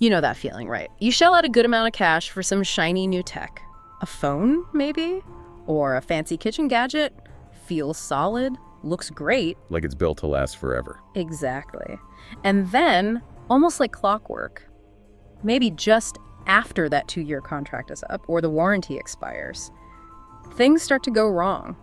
You know that feeling, right? You shell out a good amount of cash for some shiny new tech. A phone, maybe? Or a fancy kitchen gadget. Feels solid, looks great. Like it's built to last forever. Exactly. And then, almost like clockwork, maybe just after that 2-year contract is up or the warranty expires, things start to go wrong.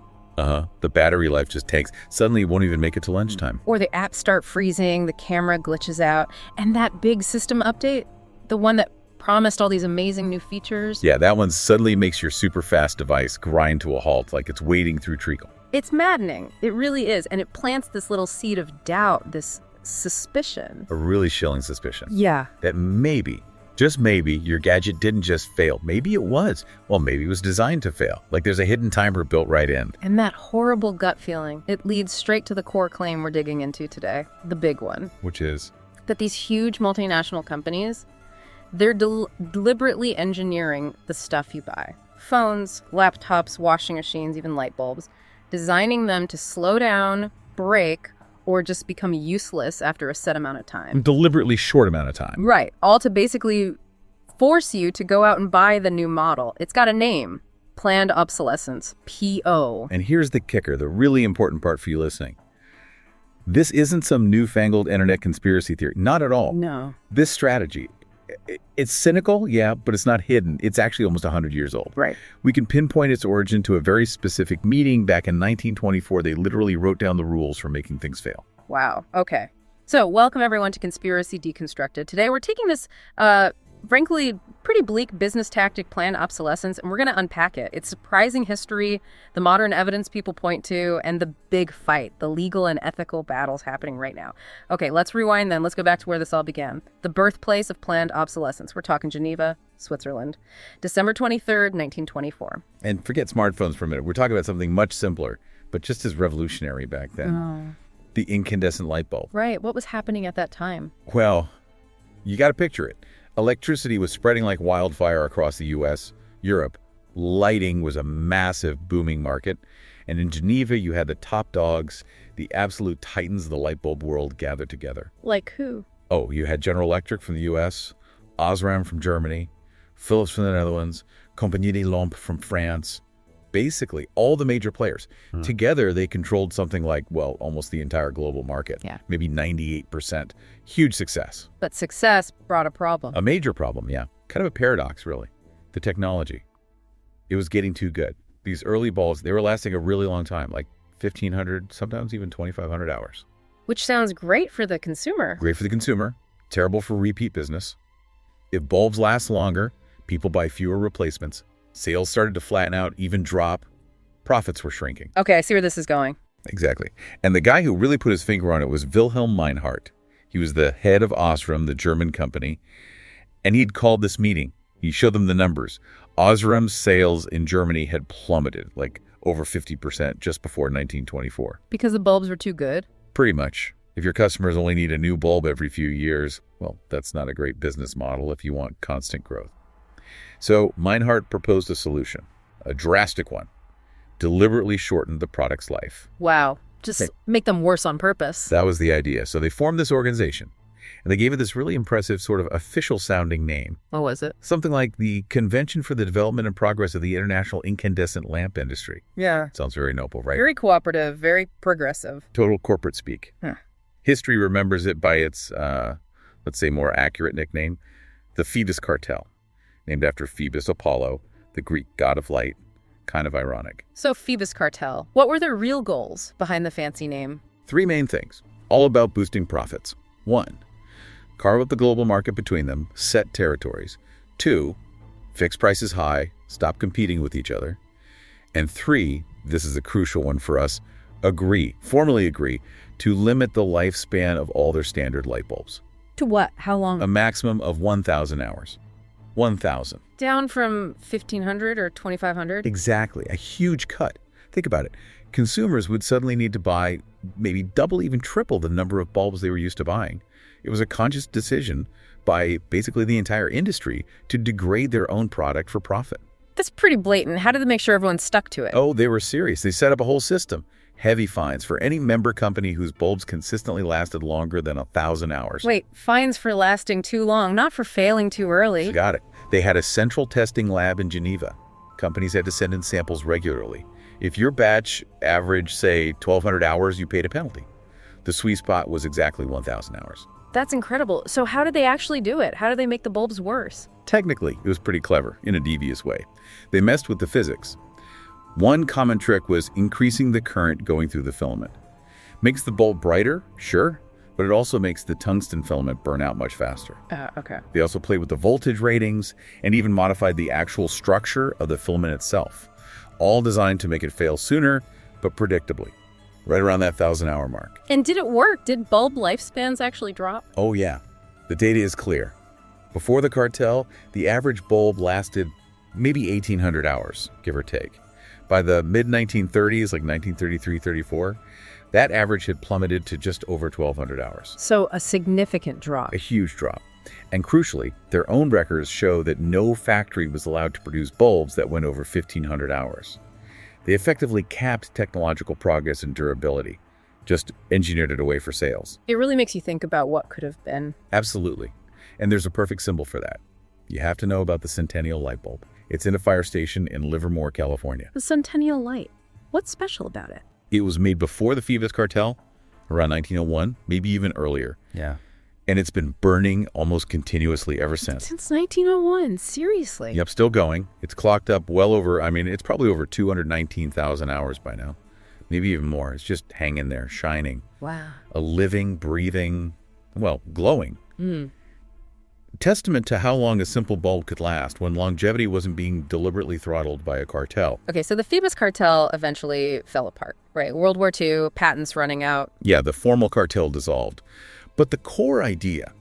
The battery life just tanks. Suddenly it won't even make it to lunchtime. Or the apps start freezing, the camera glitches out, and that big system update, the one that promised all these amazing new features. Yeah, that one suddenly makes your super fast device grind to a halt like it's wading through treacle. It's maddening. It really is. And it plants this little seed of doubt, this suspicion. A really chilling suspicion. Yeah. That maybe, just maybe, your gadget didn't just fail. Maybe it was. Well, maybe it was designed to fail. Like there's a hidden timer built right in. And that horrible gut feeling, it leads straight to the core claim we're digging into today, the big one. Which is? That these huge multinational companies, they're deliberately engineering the stuff you buy. Phones, laptops, washing machines, even light bulbs. Designing them to slow down, break, or just become useless after a set amount of time. Deliberately short amount of time. Right. All to basically force you to go out and buy the new model. It's got a name. Planned Obsolescence. P.O. And here's the kicker, the really important part for you listening. This isn't some newfangled internet conspiracy theory. Not at all. No. This strategy, it's cynical, yeah, but it's not hidden. It's actually almost 100 years old. Right. We can pinpoint its origin to a very specific meeting back in 1924. They literally wrote down the rules for making things fail. Wow. Okay. So welcome everyone to Conspiracy Deconstructed. Today we're taking this, frankly, pretty bleak business tactic, planned obsolescence, and we're going to unpack it. Its surprising history, the modern evidence people point to, and the big fight, the legal and ethical battles happening right now. Okay, let's rewind then. Let's go back to where this all began. The birthplace of planned obsolescence. We're talking Geneva, Switzerland. December 23rd, 1924. And forget smartphones for a minute. We're talking about something much simpler, but just as revolutionary back then. Oh. The incandescent light bulb. Right. What was happening at that time? Well, you got to picture it. Electricity was spreading like wildfire across the U.S., Europe. Lighting was a massive booming market. And in Geneva, you had the top dogs, the absolute titans of the light bulb world gathered together. Like who? Oh, you had General Electric from the U.S., Osram from Germany, Philips from the Netherlands, Compagnie des Lampes from France. Basically, all the major players. Together, they controlled something like, well, almost the entire global market. Yeah. Maybe 98%. Huge success. But success brought a problem. A major problem, yeah. Kind of a paradox, really. The technology. It was getting too good. These early bulbs, they were lasting a really long time, like 1,500, sometimes even 2,500 hours. Which sounds great for the consumer. Great for the consumer, terrible for repeat business. If bulbs last longer, people buy fewer replacements. Sales started to flatten out, even drop. Profits were shrinking. Okay, I see where this is going. Exactly. And the guy who really put his finger on it was Wilhelm Meinhardt. He was the head of Osram, the German company, and he'd called this meeting. He showed them the numbers. Osram's sales in Germany had plummeted, like over 50% just before 1924. Because the bulbs were too good? Pretty much. If your customers only need a new bulb every few years, well, that's not a great business model if you want constant growth. So Meinhardt proposed a solution, a drastic one, deliberately shortened the product's life. Wow. Just make them worse on purpose. That was the idea. So they formed this organization, and they gave it this really impressive sort of official-sounding name. What was it? Something like the Convention for the Development and Progress of the International Incandescent Lamp Industry. Yeah. Sounds very noble, right? Very cooperative, very progressive. Total corporate speak. Huh. History remembers it by its, let's say, more accurate nickname, the Phoebus Cartel, named after Phoebus Apollo, the Greek god of light. Kind of ironic. So Phoebus Cartel, what were their real goals behind the fancy name? 3 main things, all about boosting profits. 1, carve up the global market between them, set territories. 2, fix prices high, stop competing with each other. And 3, this is a crucial one for us, formally agree, to limit the lifespan of all their standard light bulbs. To what? How long? A maximum of 1,000 hours. 1,000. Down from 1,500 or 2,500? Exactly. A huge cut. Think about it. Consumers would suddenly need to buy maybe double, even triple the number of bulbs they were used to buying. It was a conscious decision by basically the entire industry to degrade their own product for profit. That's pretty blatant. How did they make sure everyone stuck to it? Oh, they were serious. They set up a whole system. heavy fines for any member company whose bulbs consistently lasted longer than 1,000 hours. Wait, fines for lasting too long, not for failing too early. Got it. They had a central testing lab in Geneva. Companies had to send in samples regularly. If your batch averaged, say, 1,200 hours, you paid a penalty. The sweet spot was exactly 1,000 hours. That's incredible. So how did they actually do it? How did they make the bulbs worse? Technically, it was pretty clever, in a devious way. They messed with the physics. One common trick was increasing the current going through the filament. Makes the bulb brighter, sure, but it also makes the tungsten filament burn out much faster. Okay. They also played with the voltage ratings and even modified the actual structure of the filament itself, all designed to make it fail sooner, but predictably, right around that 1,000-hour mark. And did it work? Did bulb lifespans actually drop? Oh yeah, the data is clear. Before the cartel, the average bulb lasted maybe 1,800 hours, give or take. By the mid-1930s, like 1933-34, that average had plummeted to just over 1,200 hours. So a significant drop. A huge drop. And crucially, their own records show that no factory was allowed to produce bulbs that went over 1,500 hours. They effectively capped technological progress and durability, just engineered it away for sales. It really makes you think about what could have been. Absolutely. And there's a perfect symbol for that. You have to know about the Centennial light bulb. It's in a fire station in Livermore, California. The Centennial light. What's special about it? It was made before the Phoebus Cartel, around 1901, maybe even earlier. Yeah. And it's been burning almost continuously ever since. Since 1901, seriously? Yep, still going. It's clocked up well over, it's probably over 219,000 hours by now. Maybe even more. It's just hanging there, shining. Wow. A living, breathing, glowing. Mm. Testament to how long a simple bulb could last when longevity wasn't being deliberately throttled by a cartel. Okay, so the Phoebus Cartel eventually fell apart, right? World War II, patents running out. Yeah, the formal cartel dissolved. But the core idea,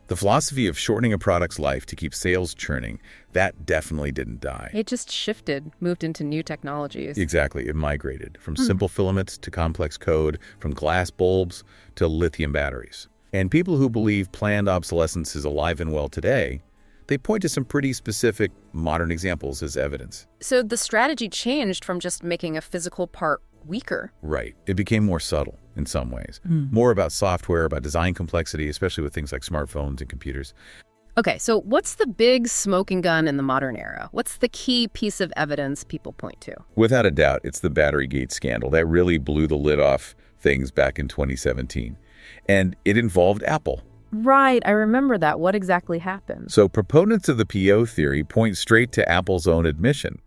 the philosophy of shortening a product's life to keep sales churning, that definitely didn't die. It just shifted, moved into new technologies. Exactly. It migrated from simple filaments to complex code, from glass bulbs to lithium batteries. And people who believe planned obsolescence is alive and well today, they point to some pretty specific modern examples as evidence. So the strategy changed from just making a physical part weaker. Right. It became more subtle in some ways. More about software, about design complexity, especially with things like smartphones and computers. Okay, so what's the big smoking gun in the modern era? What's the key piece of evidence people point to? Without a doubt, it's the Batterygate scandal. That really blew the lid off things back in 2017. And it involved Apple. Right, I remember that. What exactly happened? So proponents of the PO theory point straight to Apple's own admission.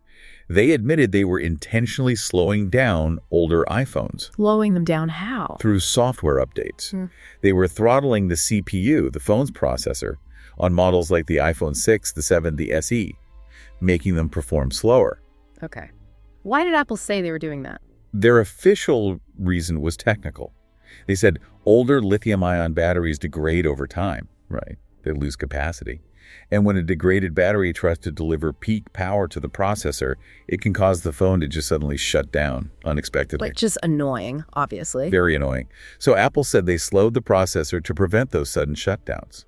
They admitted they were intentionally slowing down older iPhones. Slowing them down how? Through software updates. They were throttling the CPU, the phone's processor, on models like the iPhone 6, the 7, the SE, making them perform slower. Okay. Why did Apple say they were doing that? Their official reason was technical. They said older lithium-ion batteries degrade over time, right? They lose capacity. And when a degraded battery tries to deliver peak power to the processor, it can cause the phone to just suddenly shut down unexpectedly. Like just annoying, obviously. Very annoying. So Apple said they slowed the processor to prevent those sudden shutdowns,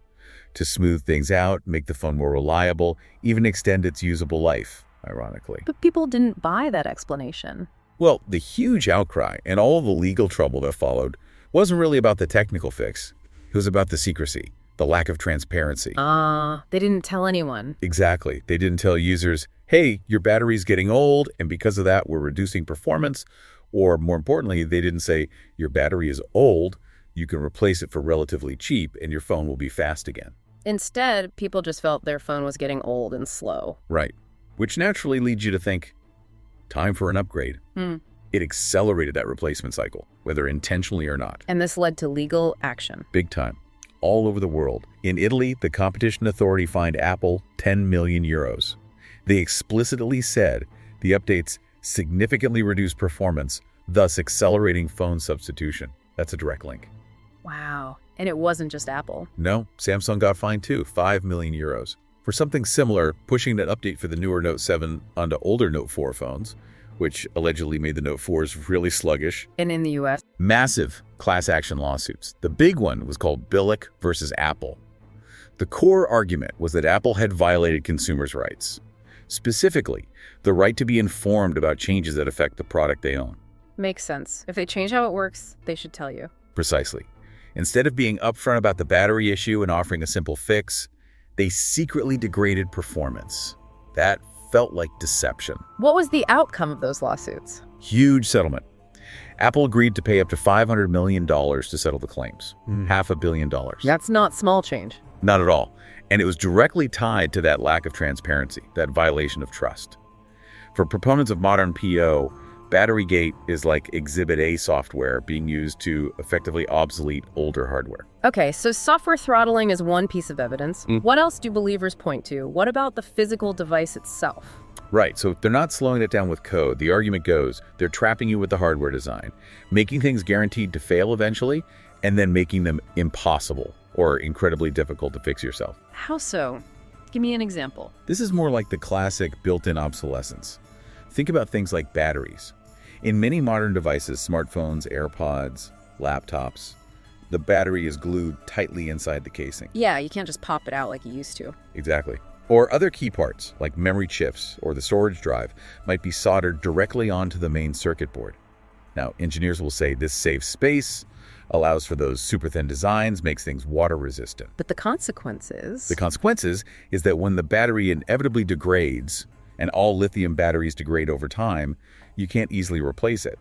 to smooth things out, make the phone more reliable, even extend its usable life, ironically. But people didn't buy that explanation. Well, the huge outcry and all the legal trouble that followed wasn't really about the technical fix. It was about the secrecy, the lack of transparency. They didn't tell anyone. Exactly. They didn't tell users, hey, your battery's getting old, and because of that, we're reducing performance. Or more importantly, they didn't say, your battery is old, you can replace it for relatively cheap, and your phone will be fast again. Instead, people just felt their phone was getting old and slow. Right. Which naturally leads you to think, time for an upgrade. It accelerated that replacement cycle, whether intentionally or not. And this led to legal action. Big time. All over the world. In Italy, the competition authority fined Apple 10 million euros. They explicitly said the updates significantly reduced performance, thus accelerating phone substitution. That's a direct link. Wow. And it wasn't just Apple. No, Samsung got fined too, 5 million euros. For something similar, pushing that update for the newer Note 7 onto older Note 4 phones, which allegedly made the Note 4s really sluggish. And in the U.S.? Massive class action lawsuits. The big one was called Billick versus Apple. The core argument was that Apple had violated consumers' rights. Specifically, the right to be informed about changes that affect the product they own. Makes sense. If they change how it works, they should tell you. Precisely. Instead of being upfront about the battery issue and offering a simple fix, they secretly degraded performance. That felt like deception. What was the outcome of those lawsuits? Huge settlement. Apple agreed to pay up to $500 million to settle the claims. $500 million. That's not small change. Not at all. And it was directly tied to that lack of transparency, that violation of trust. For proponents of modern PO, Batterygate is like Exhibit A software being used to effectively obsolete older hardware. Okay, so software throttling is one piece of evidence. What else do believers point to? What about the physical device itself? Right, so they're not slowing it down with code. The argument goes, they're trapping you with the hardware design, making things guaranteed to fail eventually, and then making them impossible or incredibly difficult to fix yourself. How so? Give me an example. This is more like the classic built-in obsolescence. Think about things like batteries. In many modern devices, smartphones, AirPods, laptops, the battery is glued tightly inside the casing. Yeah, you can't just pop it out like you used to. Exactly. Or other key parts, like memory chips or the storage drive, might be soldered directly onto the main circuit board. Now, engineers will say this saves space, allows for those super thin designs, makes things water resistant. But the consequences? The consequences is that when the battery inevitably degrades, and all lithium batteries degrade over time, you can't easily replace it.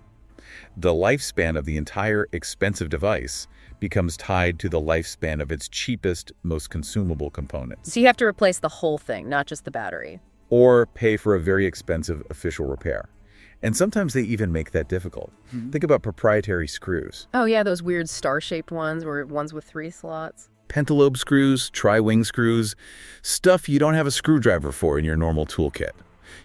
The lifespan of the entire expensive device becomes tied to the lifespan of its cheapest, most consumable components. So you have to replace the whole thing, not just the battery. Or pay for a very expensive official repair. And sometimes they even make that difficult. Think about proprietary screws. Oh yeah, those weird star-shaped ones, or ones with 3 slots. Pentalobe screws, tri-wing screws, stuff you don't have a screwdriver for in your normal toolkit.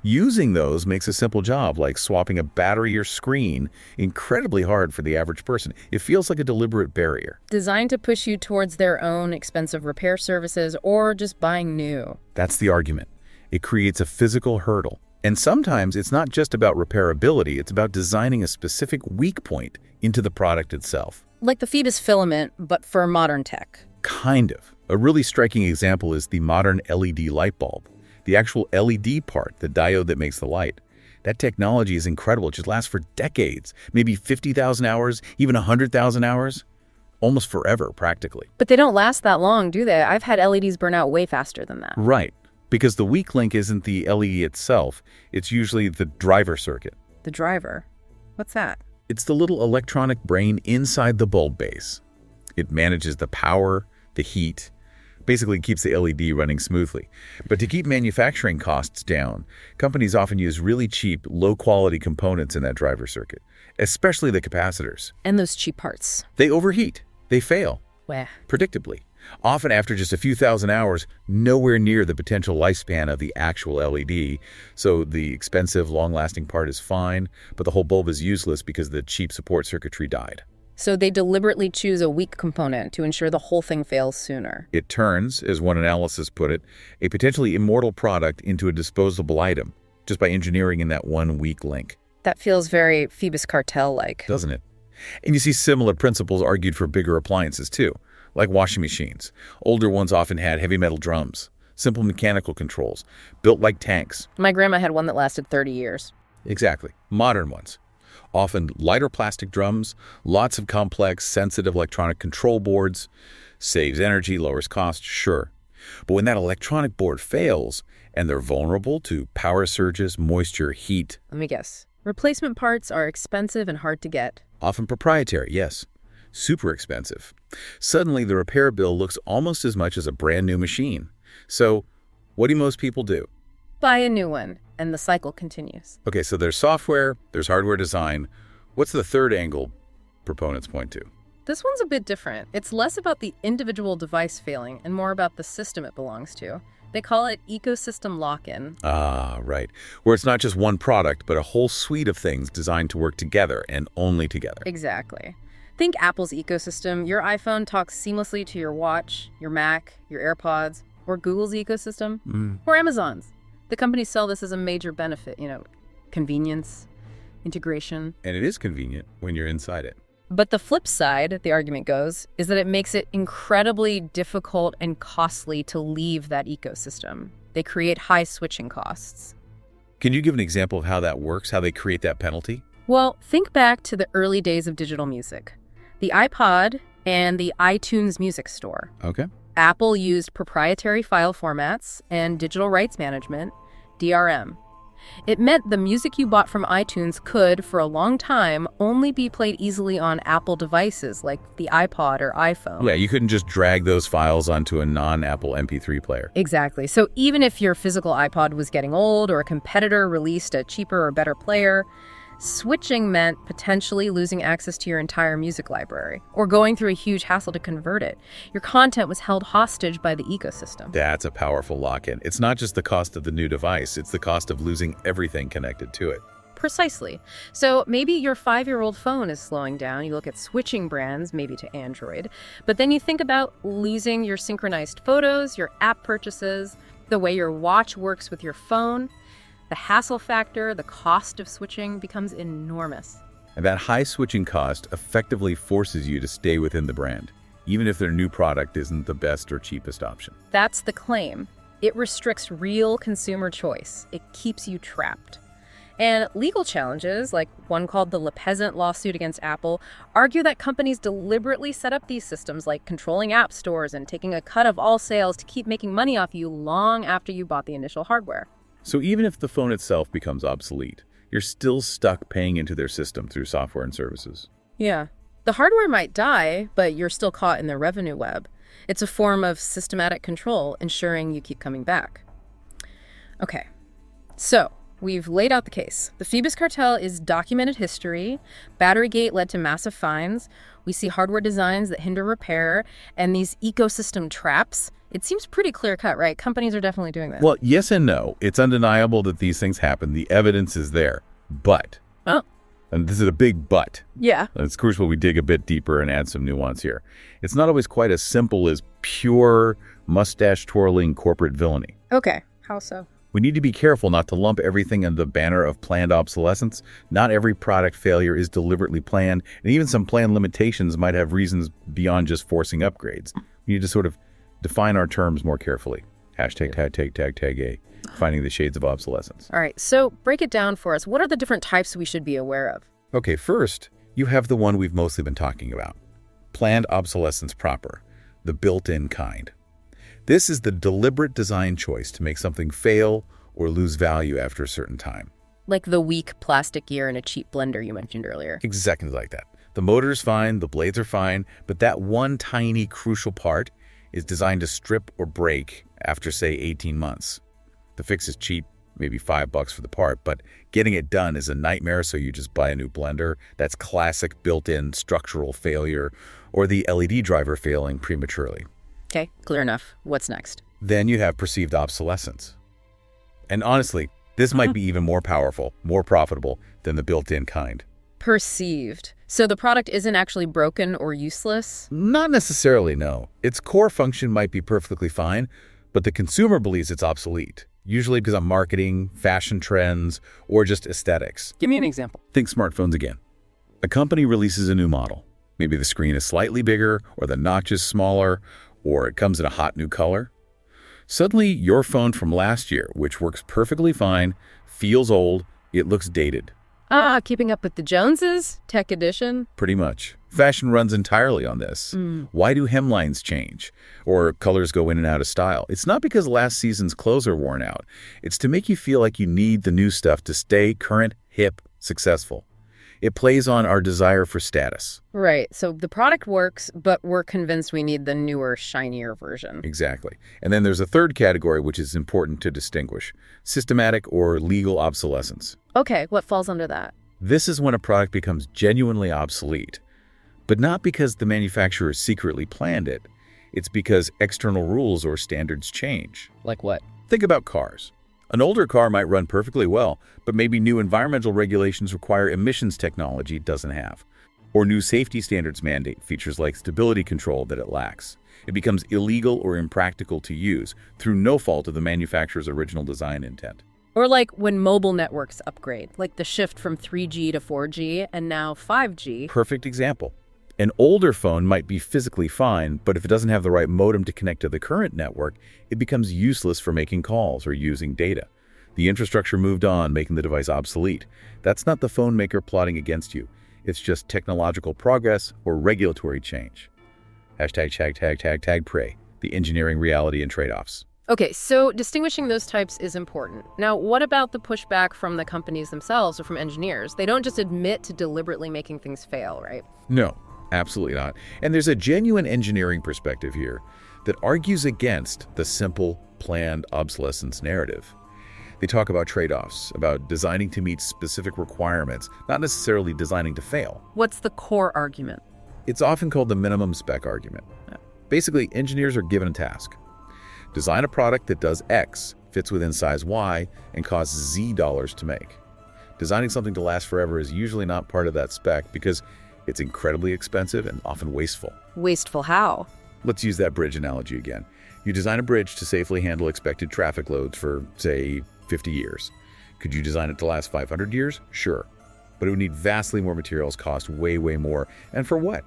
Using those makes a simple job like swapping a battery or screen incredibly hard for the average person. It feels like a deliberate barrier. Designed to push you towards their own expensive repair services or just buying new. That's the argument. It creates a physical hurdle. And sometimes it's not just about repairability, it's about designing a specific weak point into the product itself. Like the Phoebus filament, but for modern tech. Kind of. A really striking example is the modern LED light bulb. The actual LED part, the diode that makes the light. That technology is incredible. It just lasts for decades, maybe 50,000 hours, even 100,000 hours. Almost forever, practically. But they don't last that long, do they? I've had LEDs burn out way faster than that. Right. Because the weak link isn't the LED itself. It's usually the driver circuit. The driver? What's that? It's the little electronic brain inside the bulb base. It manages the power, the heat, basically keeps the LED running smoothly. But to keep manufacturing costs down, companies often use really cheap, low-quality components in that driver circuit, especially the capacitors. And those cheap parts. They overheat. They fail. Where? Predictably. Often after just a few thousand hours, nowhere near the potential lifespan of the actual LED. So the expensive, long-lasting part is fine, but the whole bulb is useless because the cheap support circuitry died. So they deliberately choose a weak component to ensure the whole thing fails sooner. It turns, as one analysis put it, a potentially immortal product into a disposable item, just by engineering in that one weak link. That feels very Phoebus Cartel-like. Doesn't it? And you see similar principles argued for bigger appliances, too, like washing machines. Older ones often had heavy metal drums, simple mechanical controls, built like tanks. My grandma had one that lasted 30 years. Exactly. Modern ones. Often lighter plastic drums, lots of complex, sensitive electronic control boards. Saves energy, lowers cost, sure. But when that electronic board fails, and they're vulnerable to power surges, moisture, heat. Let me guess. Replacement parts are expensive and hard to get. Often proprietary, yes. Super expensive. Suddenly, the repair bill looks almost as much as a brand new machine. So, what do most people do? Buy a new one, and the cycle continues. Okay, so there's software, there's hardware design. What's the third angle proponents point to? This one's a bit different. It's less about the individual device failing and more about the system it belongs to. They call it ecosystem lock-in. Ah, right. Where it's not just one product, but a whole suite of things designed to work together and only together. Exactly. Think Apple's ecosystem. Your iPhone talks seamlessly to your watch, your Mac, your AirPods, or Google's ecosystem, or Amazon's. The companies sell this as a major benefit, convenience, integration. And it is convenient when you're inside it. But the flip side, the argument goes, is that it makes it incredibly difficult and costly to leave that ecosystem. They create high switching costs. Can you give an example of how that works, how they create that penalty? Well, think back to the early days of digital music. The iPod and the iTunes Music Store. Okay. Apple used proprietary file formats and digital rights management, DRM. It meant the music you bought from iTunes could, for a long time, only be played easily on Apple devices like the iPod or iPhone. Yeah, you couldn't just drag those files onto a non-Apple MP3 player. Exactly. So even if your physical iPod was getting old or a competitor released a cheaper or better player, switching meant potentially losing access to your entire music library or going through a huge hassle to convert it. Your content was held hostage by the ecosystem. That's a powerful lock-in. It's not just the cost of the new device, it's the cost of losing everything connected to it. Precisely. So maybe your 5-year-old phone is slowing down. You look at switching brands, maybe to Android. But then you think about losing your synchronized photos, your app purchases, the way your watch works with your phone. The hassle factor, the cost of switching becomes enormous. And that high switching cost effectively forces you to stay within the brand, even if their new product isn't the best or cheapest option. That's the claim. It restricts real consumer choice. It keeps you trapped. And legal challenges, like one called the Le Peasant lawsuit against Apple, argue that companies deliberately set up these systems, like controlling app stores and taking a cut of all sales to keep making money off you long after you bought the initial hardware. So even if the phone itself becomes obsolete, you're still stuck paying into their system through software and services. Yeah. The hardware might die, but you're still caught in the revenue web. It's a form of systematic control, ensuring you keep coming back. Okay. So, we've laid out the case. The Phoebus Cartel is documented history. Batterygate led to massive fines. We see hardware designs that hinder repair, and these ecosystem traps. It seems pretty clear-cut, right? Companies are definitely doing that. Well, yes and no. It's undeniable that these things happen. The evidence is there. But, and this is a big but. Yeah. It's crucial we dig a bit deeper and add some nuance here. It's not always quite as simple as pure mustache-twirling corporate villainy. Okay. How so? We need to be careful not to lump everything under the banner of planned obsolescence. Not every product failure is deliberately planned, and even some planned limitations might have reasons beyond just forcing upgrades. We need to sort of define our terms more carefully. Hashtag tag A, finding the shades of obsolescence. All right, so break it down for us. What are the different types we should be aware of? Okay, first, you have the one we've mostly been talking about. Planned obsolescence proper, the built-in kind. This is the deliberate design choice to make something fail or lose value after a certain time. Like the weak plastic gear in a cheap blender you mentioned earlier. Exactly like that. The motor's fine, the blades are fine, but that one tiny crucial part is designed to strip or break after, say, 18 months. The fix is cheap, maybe $5 for the part, but getting it done is a nightmare, so you just buy a new blender. That's classic built-in structural failure, or the LED driver failing prematurely. Okay, clear enough. What's next? Then you have perceived obsolescence. And honestly, this might be even more powerful, more profitable than the built-in kind. Perceived. So the product isn't actually broken or useless? Not necessarily, no. Its core function might be perfectly fine, but the consumer believes it's obsolete, usually because of marketing, fashion trends, or just aesthetics. Give me an example. Think smartphones again. A company releases a new model. Maybe the screen is slightly bigger, or the notch is smaller, or it comes in a hot new color. Suddenly, your phone from last year, which works perfectly fine, feels old, it looks dated. Keeping up with the Joneses? Tech edition? Pretty much. Fashion runs entirely on this. Why do hemlines change? Or colors go in and out of style? It's not because last season's clothes are worn out. It's to make you feel like you need the new stuff to stay current, hip, successful. It plays on our desire for status. Right. So the product works, but we're convinced we need the newer, shinier version. Exactly. And then there's a third category which is important to distinguish: systematic or legal obsolescence. Okay, what falls under that? This is when a product becomes genuinely obsolete, but not because the manufacturer secretly planned it. It's because external rules or standards change. Like what? Think about cars. An older car might run perfectly well, but maybe new environmental regulations require emissions technology it doesn't have, or new safety standards mandate features like stability control that it lacks. It becomes illegal or impractical to use through no fault of the manufacturer's original design intent. Or like when mobile networks upgrade, like the shift from 3G to 4G and now 5G. Perfect example. An older phone might be physically fine, but if it doesn't have the right modem to connect to the current network, it becomes useless for making calls or using data. The infrastructure moved on, making the device obsolete. That's not the phone maker plotting against you. It's just technological progress or regulatory change. #pray, the engineering reality and trade-offs. Okay, so distinguishing those types is important. Now, what about the pushback from the companies themselves or from engineers? They don't just admit to deliberately making things fail, right? No, absolutely not. And there's a genuine engineering perspective here that argues against the simple planned obsolescence narrative. They talk about trade-offs, about designing to meet specific requirements, not necessarily designing to fail. What's the core argument? It's often called the minimum spec argument. Basically, engineers are given a task. Design a product that does X, fits within size Y, and costs Z dollars to make. Designing something to last forever is usually not part of that spec because it's incredibly expensive and often wasteful. Wasteful how? Let's use that bridge analogy again. You design a bridge to safely handle expected traffic loads for, say, 50 years. Could you design it to last 500 years? Sure. But it would need vastly more materials, cost way more. And for what?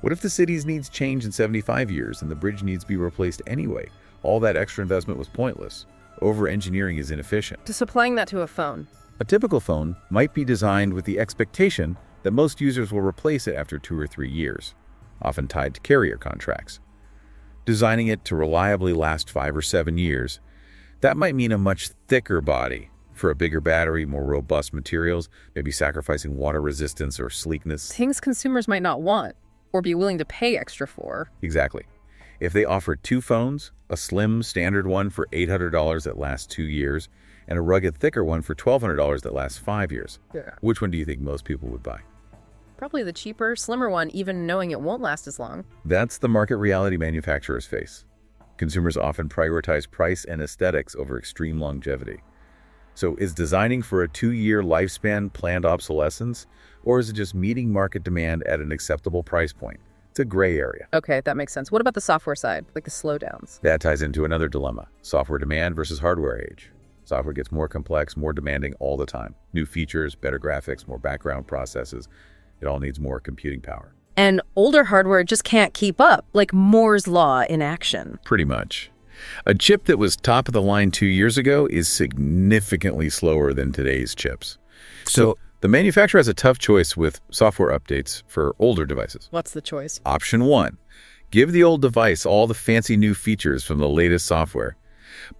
What if the city's needs change in 75 years and the bridge needs to be replaced anyway? All that extra investment was pointless. Over-engineering is inefficient. Just applying that to a phone. A typical phone might be designed with the expectation that most users will replace it after 2 or 3 years, often tied to carrier contracts. Designing it to reliably last 5 or 7 years, that might mean a much thicker body for a bigger battery, more robust materials, maybe sacrificing water resistance or sleekness. Things consumers might not want or be willing to pay extra for. Exactly. If they offer 2 phones, a slim standard one for $800 that lasts 2 years, and a rugged thicker one for $1,200 that lasts 5 years, which one do you think most people would buy? Probably the cheaper, slimmer one, even knowing it won't last as long. That's the market reality manufacturers face. Consumers often prioritize price and aesthetics over extreme longevity. So is designing for a 2-year lifespan planned obsolescence, or is it just meeting market demand at an acceptable price point? It's a gray area. Okay, that makes sense. What about the software side, like the slowdowns? That ties into another dilemma, software demand versus hardware age. Software gets more complex, more demanding all the time. New features, better graphics, more background processes. It all needs more computing power. And older hardware just can't keep up, like Moore's Law in action. Pretty much. A chip that was top of the line 2 years ago is significantly slower than today's chips. So the manufacturer has a tough choice with software updates for older devices. What's the choice? Option 1, give the old device all the fancy new features from the latest software.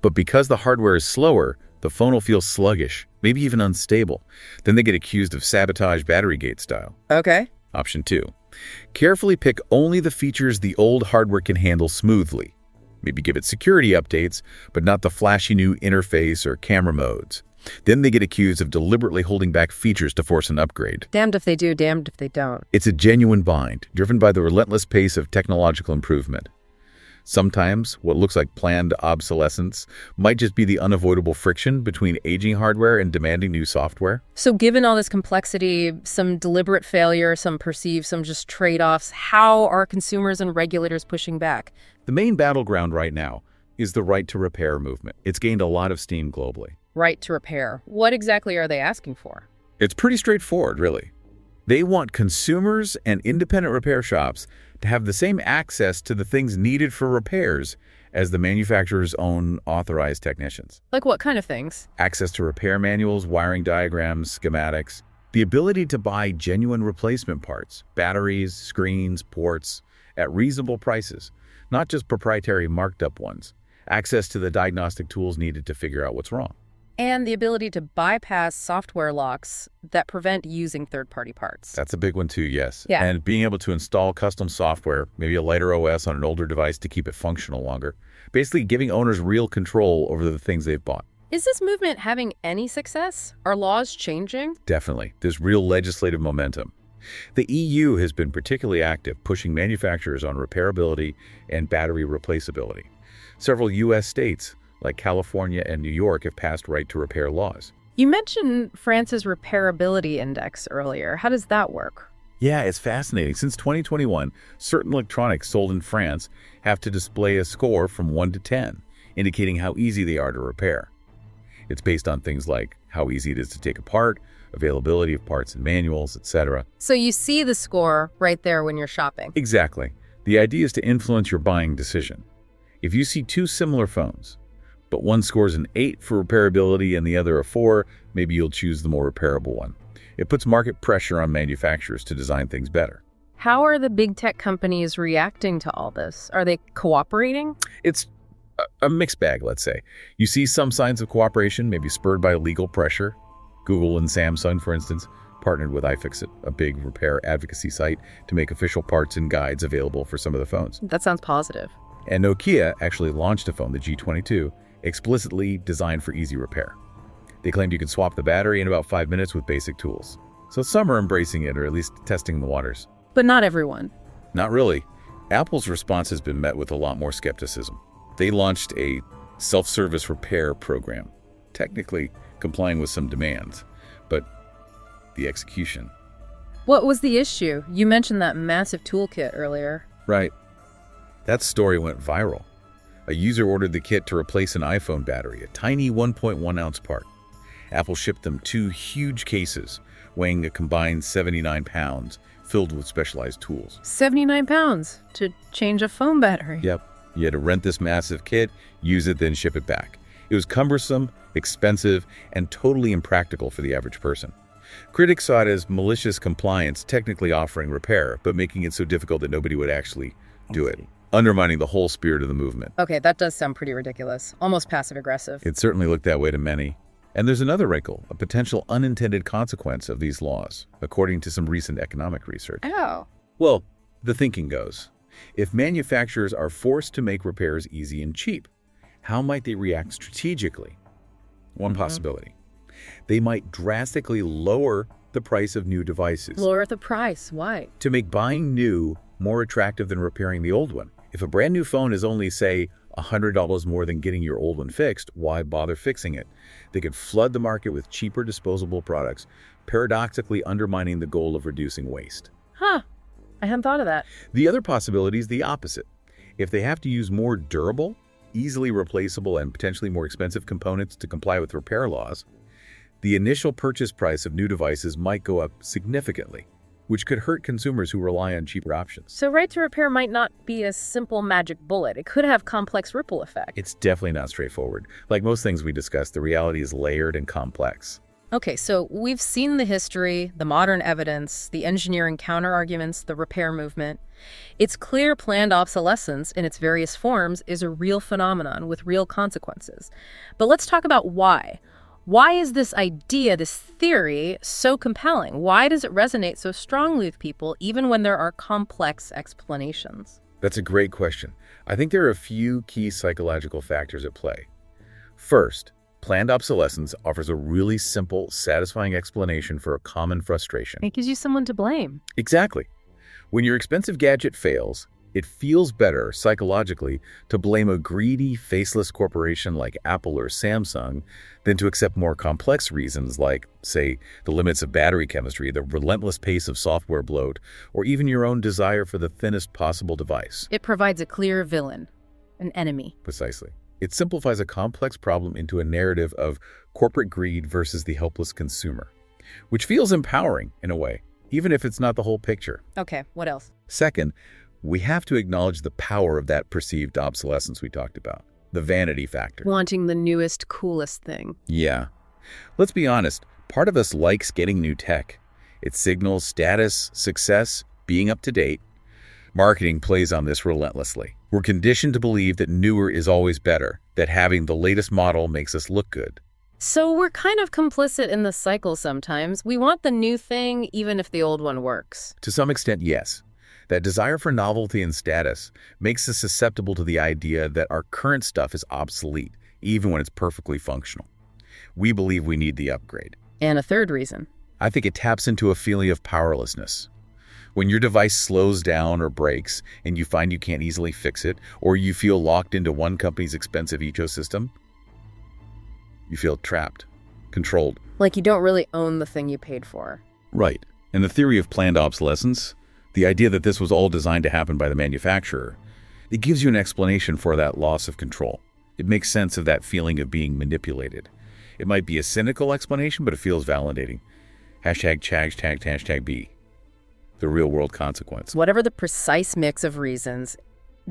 But because the hardware is slower, the phone will feel sluggish, maybe even unstable. Then they get accused of sabotage Batterygate style. Okay. Option 2, carefully pick only the features the old hardware can handle smoothly. Maybe give it security updates, but not the flashy new interface or camera modes. Then they get accused of deliberately holding back features to force an upgrade. Damned if they do, damned if they don't. It's a genuine bind, driven by the relentless pace of technological improvement. Sometimes, what looks like planned obsolescence might just be the unavoidable friction between aging hardware and demanding new software. So given all this complexity, some deliberate failure, some perceived, some just trade-offs, how are consumers and regulators pushing back? The main battleground right now is the right to repair movement. It's gained a lot of steam globally. Right to repair. What exactly are they asking for? It's pretty straightforward, really. They want consumers and independent repair shops to have the same access to the things needed for repairs as the manufacturer's own authorized technicians. Like what kind of things? Access to repair manuals, wiring diagrams, schematics, the ability to buy genuine replacement parts, batteries, screens, ports, at reasonable prices, not just proprietary marked up ones, access to the diagnostic tools needed to figure out what's wrong. And the ability to bypass software locks that prevent using third-party parts. That's a big one too, yes. Yeah. And being able to install custom software, maybe a lighter OS on an older device to keep it functional longer. Basically giving owners real control over the things they've bought. Is this movement having any success? Are laws changing? Definitely. There's real legislative momentum. The EU has been particularly active, pushing manufacturers on repairability and battery replaceability. Several U.S. states, like California and New York, have passed right to repair laws. You mentioned France's repairability index earlier. How does that work? Yeah, it's fascinating. Since 2021, certain electronics sold in France have to display a score from 1 to 10, indicating how easy they are to repair. It's based on things like how easy it is to take apart, availability of parts and manuals, etc. So you see the score right there when you're shopping. Exactly. The idea is to influence your buying decision. If you see 2 similar phones, but one scores an 8 for repairability and the other a 4, maybe you'll choose the more repairable one. It puts market pressure on manufacturers to design things better. How are the big tech companies reacting to all this? Are they cooperating? It's a mixed bag, let's say. You see some signs of cooperation, maybe spurred by legal pressure. Google and Samsung, for instance, partnered with iFixit, a big repair advocacy site, to make official parts and guides available for some of the phones. That sounds positive. And Nokia actually launched a phone, the G22, explicitly designed for easy repair. They claimed you could swap the battery in about 5 minutes with basic tools. So some are embracing it, or at least testing the waters. But not everyone. Not really. Apple's response has been met with a lot more skepticism. They launched a self-service repair program, technically complying with some demands, but the execution. What was the issue? You mentioned that massive toolkit earlier. Right. That story went viral. A user ordered the kit to replace an iPhone battery, a tiny 1.1-ounce part. Apple shipped them 2 huge cases, weighing a combined 79 pounds, filled with specialized tools. 79 pounds to change a phone battery. Yep. You had to rent this massive kit, use it, then ship it back. It was cumbersome, expensive, and totally impractical for the average person. Critics saw it as malicious compliance, technically offering repair, but making it so difficult that nobody would actually do it, undermining the whole spirit of the movement. Okay, that does sound pretty ridiculous. Almost passive-aggressive. It certainly looked that way to many. And there's another wrinkle, a potential unintended consequence of these laws, according to some recent economic research. Oh. Well, the thinking goes, if manufacturers are forced to make repairs easy and cheap, how might they react strategically? One possibility. They might drastically lower the price of new devices. Lower the price. Why? To make buying new more attractive than repairing the old one. If a brand new phone is only, say, $100 more than getting your old one fixed, why bother fixing it? They could flood the market with cheaper disposable products, paradoxically undermining the goal of reducing waste. Huh. I hadn't thought of that. The other possibility is the opposite. If they have to use more durable, easily replaceable, and potentially more expensive components to comply with repair laws, the initial purchase price of new devices might go up significantly, which could hurt consumers who rely on cheaper options. So right to repair might not be a simple magic bullet. It could have complex ripple effects. It's definitely not straightforward. Like most things we discuss, the reality is layered and complex. Okay, so we've seen the history, the modern evidence, the engineering counterarguments, the repair movement. It's clear planned obsolescence in its various forms is a real phenomenon with real consequences. But let's talk about why. Why is this idea, this theory, so compelling? Why does it resonate so strongly with people, even when there are complex explanations? That's a great question. I think there are a few key psychological factors at play. First, planned obsolescence offers a really simple, satisfying explanation for a common frustration. It gives you someone to blame. Exactly. When your expensive gadget fails, it feels better psychologically to blame a greedy, faceless corporation like Apple or Samsung than to accept more complex reasons like, say, the limits of battery chemistry, the relentless pace of software bloat, or even your own desire for the thinnest possible device. It provides a clear villain, an enemy. Precisely. It simplifies a complex problem into a narrative of corporate greed versus the helpless consumer, which feels empowering in a way, even if it's not the whole picture. Okay, what else? Second, we have to acknowledge the power of that perceived obsolescence we talked about, the vanity factor. Wanting the newest, coolest thing. Yeah. Let's be honest, part of us likes getting new tech. It signals status, success, being up to date. Marketing plays on this relentlessly. We're conditioned to believe that newer is always better, that having the latest model makes us look good. So we're kind of complicit in the cycle sometimes. We want the new thing even if the old one works. To some extent, yes. That desire for novelty and status makes us susceptible to the idea that our current stuff is obsolete, even when it's perfectly functional. We believe we need the upgrade. And a third reason. I think it taps into a feeling of powerlessness. When your device slows down or breaks and you find you can't easily fix it, or you feel locked into one company's expensive ecosystem, you feel trapped, controlled. Like you don't really own the thing you paid for. Right. And the theory of planned obsolescence, the idea that this was all designed to happen by the manufacturer, it gives you an explanation for that loss of control. It makes sense of that feeling of being manipulated. It might be a cynical explanation, but it feels validating. ###B. The real-world consequence. Whatever the precise mix of reasons,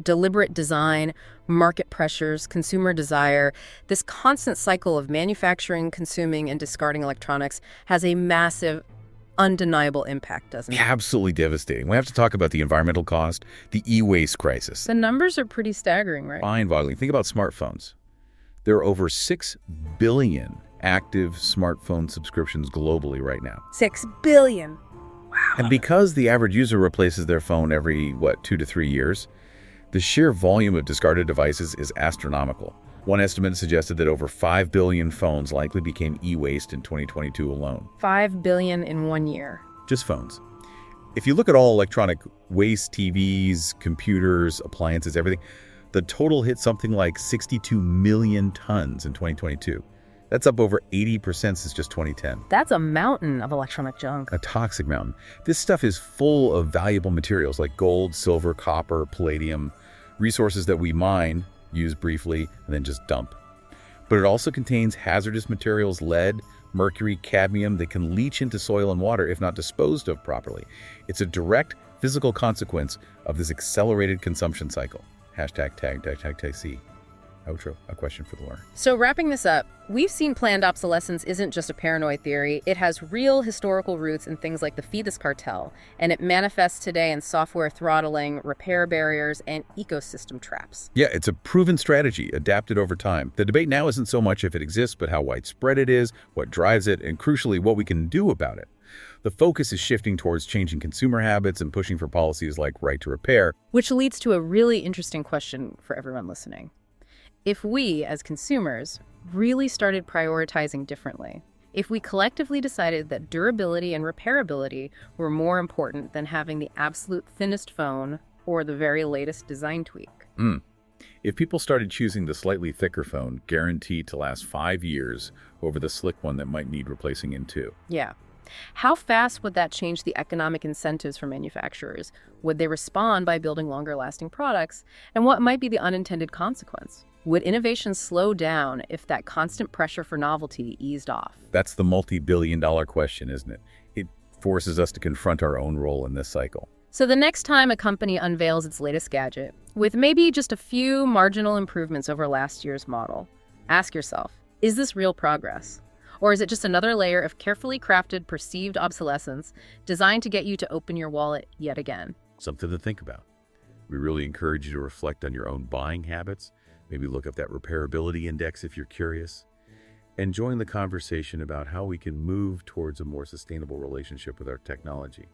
Deliberate design, market pressures, consumer desire, this constant cycle of manufacturing, consuming, and discarding electronics has a massive, undeniable impact, doesn't it? Absolutely devastating. We have to talk about the environmental cost, the e-waste crisis. The numbers are pretty staggering, right? Mind-boggling. Think about smartphones. There are over 6 billion active smartphone subscriptions globally right now. 6 billion. Wow. And because the average user replaces their phone every, 2 to 3 years, the sheer volume of discarded devices is astronomical. One estimate suggested that over 5 billion phones likely became e-waste in 2022 alone. 5 billion in 1 year. Just phones. If you look at all electronic waste, TVs, computers, appliances, everything, the total hit something like 62 million tons in 2022. That's up over 80% since just 2010. That's a mountain of electronic junk. A toxic mountain. This stuff is full of valuable materials like gold, silver, copper, palladium, resources that we mine, use briefly, and then just dump. But it also contains hazardous materials, lead, mercury, cadmium that can leach into soil and water if not disposed of properly. It's a direct physical consequence of this accelerated consumption cycle. #tag#C. Outro, a question for the learner. So wrapping this up, we've seen planned obsolescence isn't just a paranoid theory. It has real historical roots in things like the Phoebus Cartel, and it manifests today in software throttling, repair barriers, and ecosystem traps. Yeah, it's a proven strategy, adapted over time. The debate now isn't so much if it exists, but how widespread it is, what drives it, and crucially, what we can do about it. The focus is shifting towards changing consumer habits and pushing for policies like right to repair. Which leads to a really interesting question for everyone listening. If we, as consumers, really started prioritizing differently, if we collectively decided that durability and repairability were more important than having the absolute thinnest phone or the very latest design tweak. If people started choosing the slightly thicker phone, guaranteed to last 5 years, over the slick one that might need replacing in 2. Yeah. How fast would that change the economic incentives for manufacturers? Would they respond by building longer-lasting products? And what might be the unintended consequence? Would innovation slow down if that constant pressure for novelty eased off? That's the multi-billion-dollar question, isn't it? It forces us to confront our own role in this cycle. So the next time a company unveils its latest gadget, with maybe just a few marginal improvements over last year's model, ask yourself, is this real progress? Or is it just another layer of carefully crafted perceived obsolescence designed to get you to open your wallet yet again? Something to think about. We really encourage you to reflect on your own buying habits. Maybe look up that repairability index if you're curious. And join the conversation about how we can move towards a more sustainable relationship with our technology.